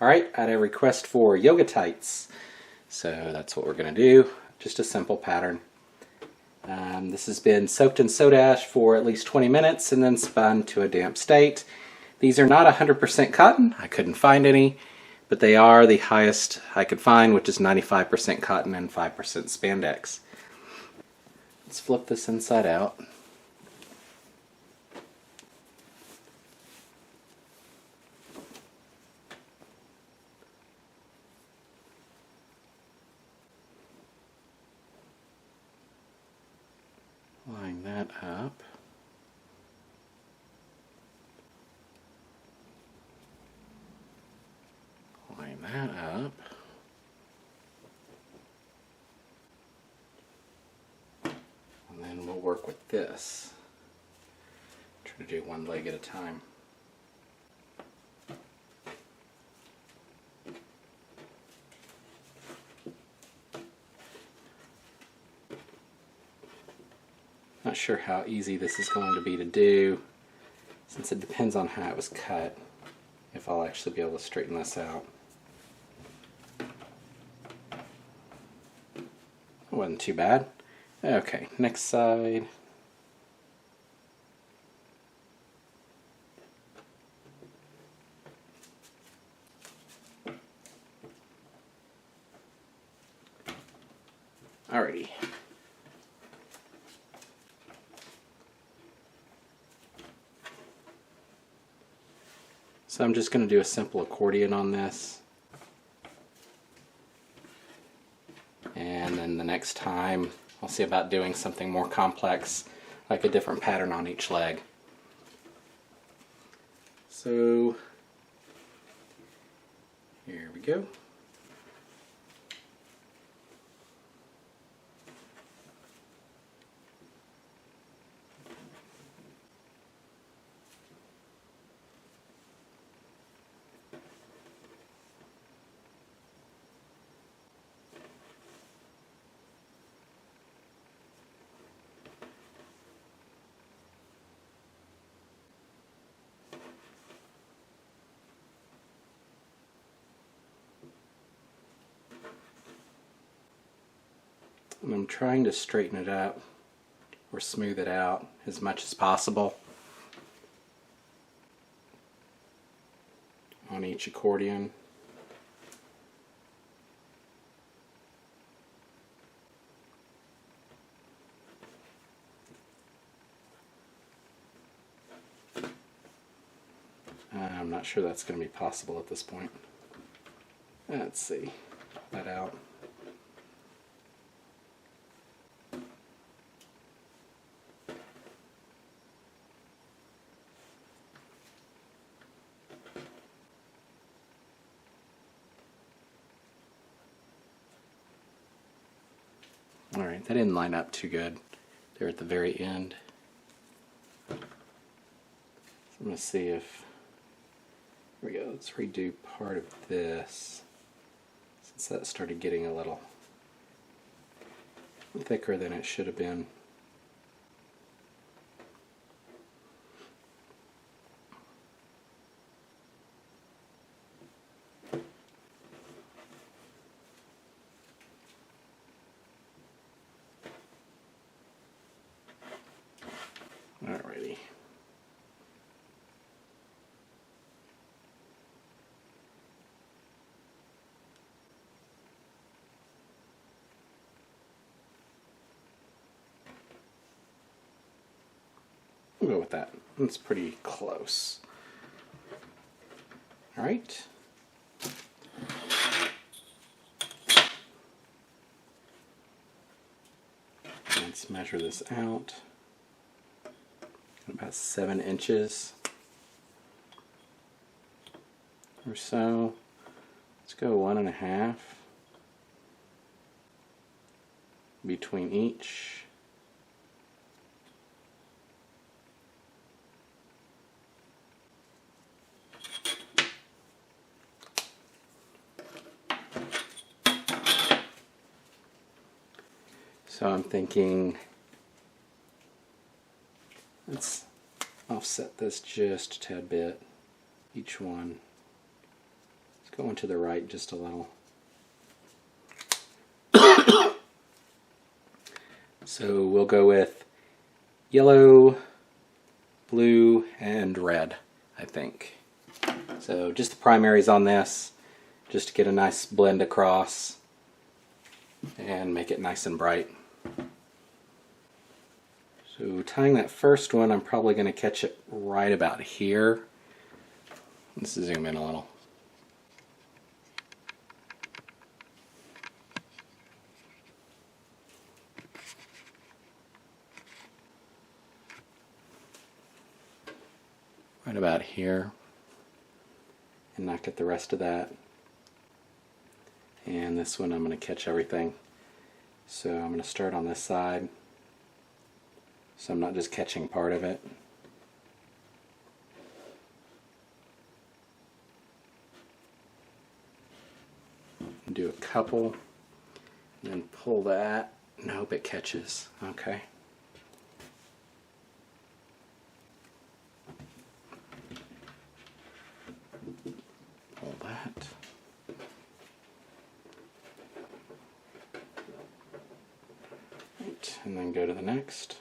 Alright, I had a request for yoga tights. So that's what we're going to do. Just a simple pattern. This has been soaked in soda ash for at least 20 minutes and then spun to a damp state. These are not 100% cotton. I couldn't find any, but they are the highest I could find, which is 95% cotton and 5% spandex. Let's flip this inside out. Line that up. Line that up. And then we'll work with this. Try to do one leg at a time. Not sure how easy this is going to be to do, since it depends on how it was cut, if I'll actually be able to straighten this out. It wasn't too bad. Okay, next side. Alrighty. So I'm just going to do a simple accordion on this. And then the next time I'll see about doing something more complex, like a different pattern on each leg. So here we go. And I'm trying to straighten it up or smooth it out as much as possible on each accordion. I'm not sure that's going to be possible at this point. Let's see. Pop that out. Alright, that didn't line up too good there at the very end. So I'm going to see if, here we go, let's redo part of this, since that started getting a little thicker than it should have been. Alrighty. We'll go with that. It's pretty close. Alright. Let's measure this out. About 7 inches or so. Let's go 1.5 between each. So I'm thinking, let's offset this just a tad bit, each one. Let's going to the right just a little. So we'll go with yellow, blue, and red, I think. So just the primaries on this, just to get a nice blend across and make it nice and bright. So tying that first one, I'm probably going to catch it right about here. Let's zoom in a little. Right about here, and not get the rest of that. And this one I'm going to catch everything. So I'm going to start on this side, so I'm not just catching part of it. Do a couple, and then pull that, and hope it catches. Okay. Pull that. Right, and then go to the next.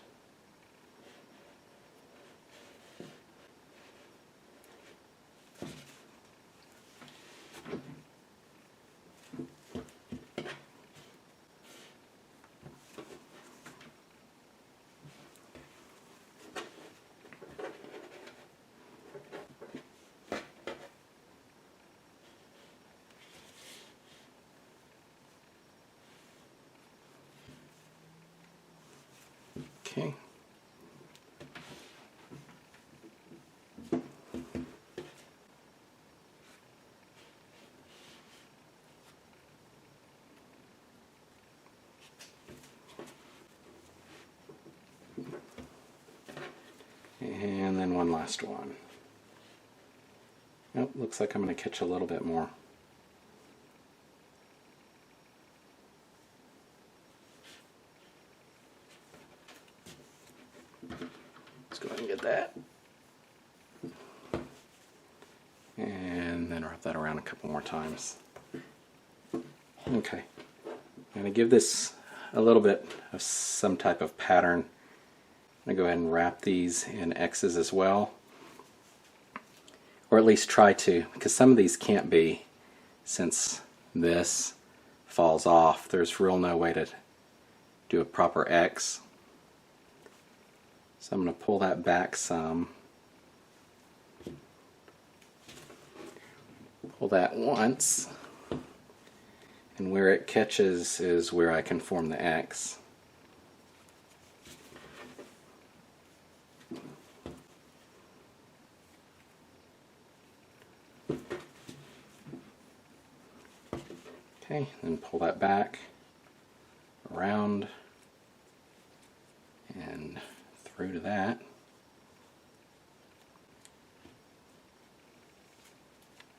Okay. And then one last one. Nope, looks like I'm going to catch a little bit more. Let's go ahead and get that. And then wrap that around a couple more times. Okay. I'm going to give this a little bit of some type of pattern. I'm going to go ahead and wrap these in X's as well. Or at least try to, because some of these can't be, since this falls off. There's real no way to do a proper X. So I'm going to pull that back some. Pull that once. And where it catches is where I can form the X. Okay, then pull that back, around, and through to that.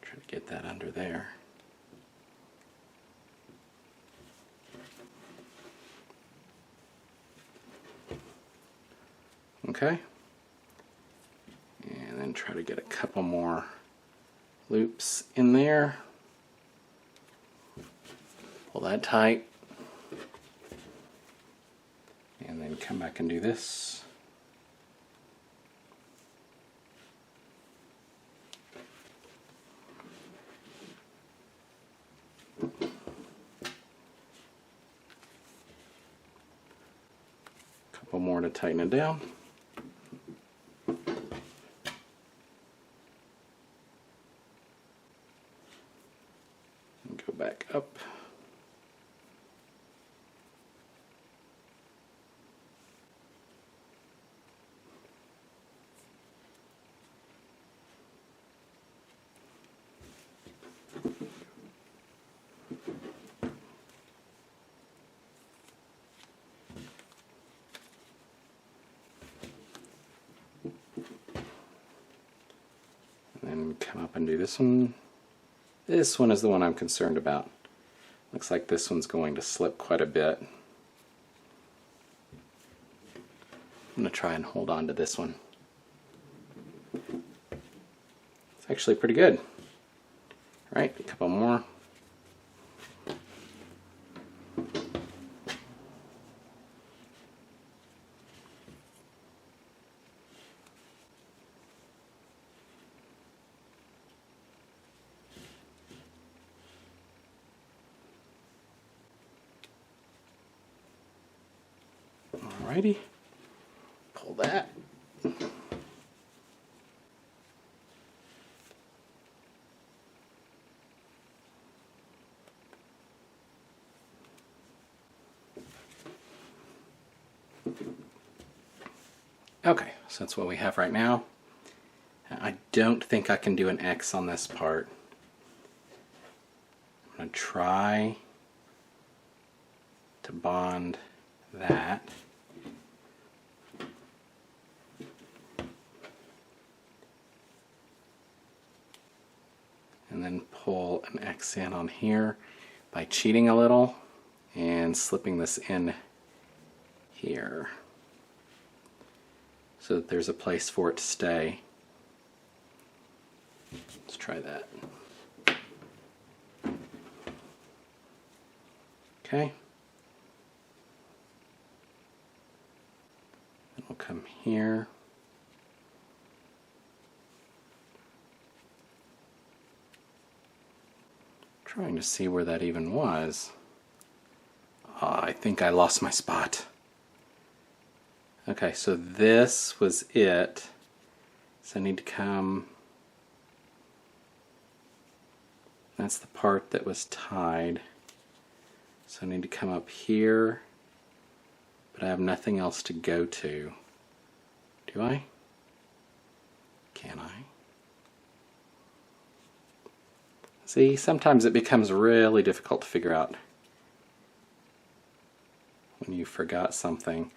Try to get that under there. Okay, and then try to get a couple more loops in there. Pull that tight, and then come back and do this. Couple more to tighten it down. And go back up. And come up and do this one. This one is the one I'm concerned about. Looks like this one's going to slip quite a bit. I'm going to try and hold on to this one. It's actually pretty good. Right, a couple more. Alrighty, pull that. Okay, so that's what we have right now. I don't think I can do an X on this part. I'm going to try to bond that. And then pull an X in on here by cheating a little and slipping this in here so that there's a place for it to stay. Let's try that. Okay. Then we'll come here. Trying to see where that even was. I think I lost my spot. Okay, so this was it. So I need to come. That's the part that was tied. So I need to come up here, but I have nothing else to go to. Do I? Can I? See, sometimes it becomes really difficult to figure out when you forgot something.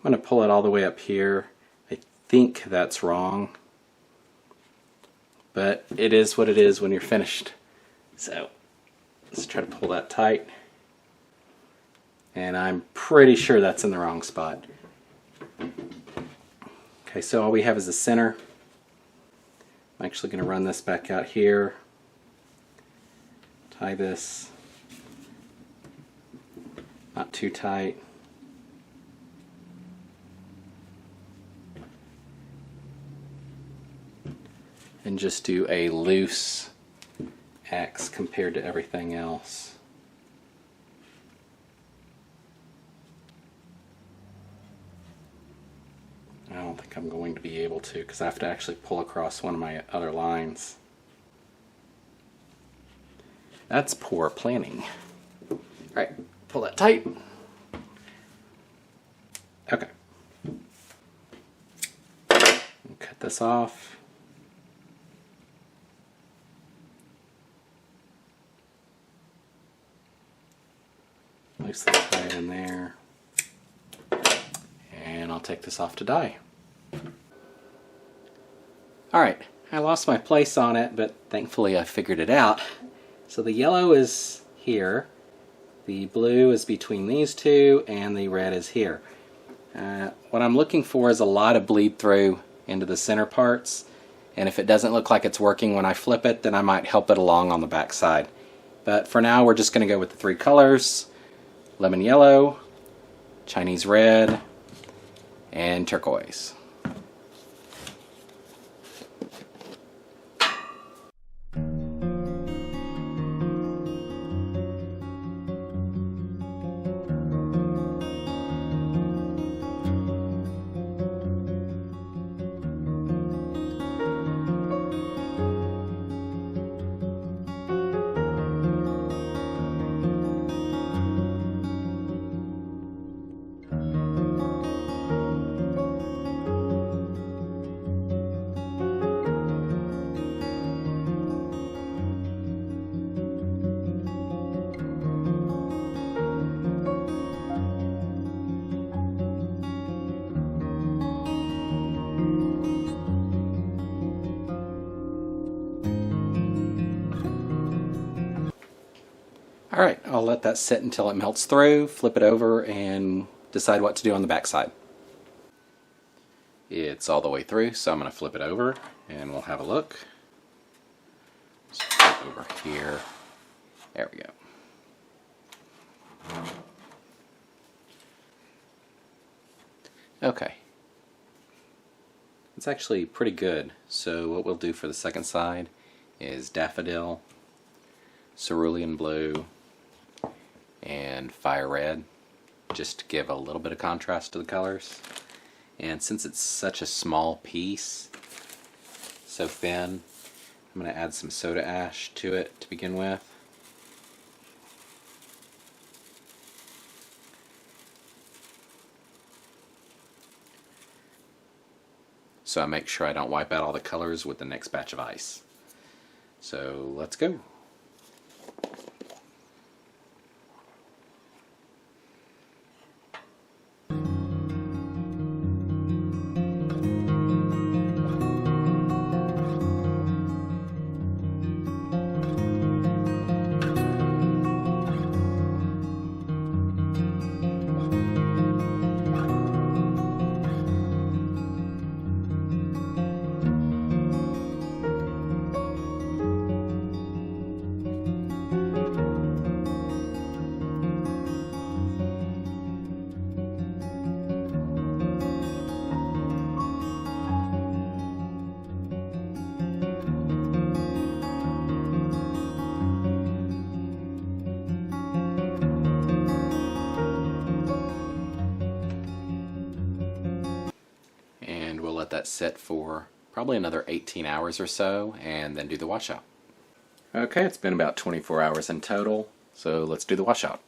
I'm going to pull it all the way up here. I think that's wrong, but it is what it is when you're finished. So let's try to pull that tight. And I'm pretty sure that's in the wrong spot. Okay, so all we have is the center. I'm actually going to run this back out here. Tie this, not too tight. And just do a loose X compared to everything else. I don't think I'm going to be able to because I have to actually pull across one of my other lines. That's poor planning. All right, pull that tight. Okay. Cut this off. Loosely tie it in there. And I'll take this off to dye. All right, I lost my place on it, but thankfully I figured it out. So the yellow is here, the blue is between these two, and the red is here. What I'm looking for is a lot of bleed through into the center parts, and if it doesn't look like it's working when I flip it, then I might help it along on the back side. But for now, we're just going to go with the three colors: lemon yellow, Chinese red, and turquoise. Alright, I'll let that sit until it melts through, flip it over, and decide what to do on the back side. It's all the way through, so I'm going to flip it over and we'll have a look. So over here. There we go. Okay. It's actually pretty good. So what we'll do for the second side is daffodil, cerulean blue, and fire red, just to give a little bit of contrast to the colors. And since it's such a small piece, so thin, I'm going to add some soda ash to it to begin with. So I make sure I don't wipe out all the colors with the next batch of ice. So let's go. Let that sit for probably another 18 hours or so, and then do the washout. Okay, it's been about 24 hours in total, so let's do the washout.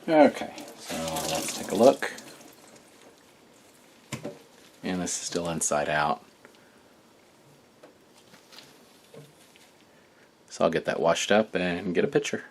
Okay, so let's take a look. And this is still inside out. So I'll get that washed up and get a picture.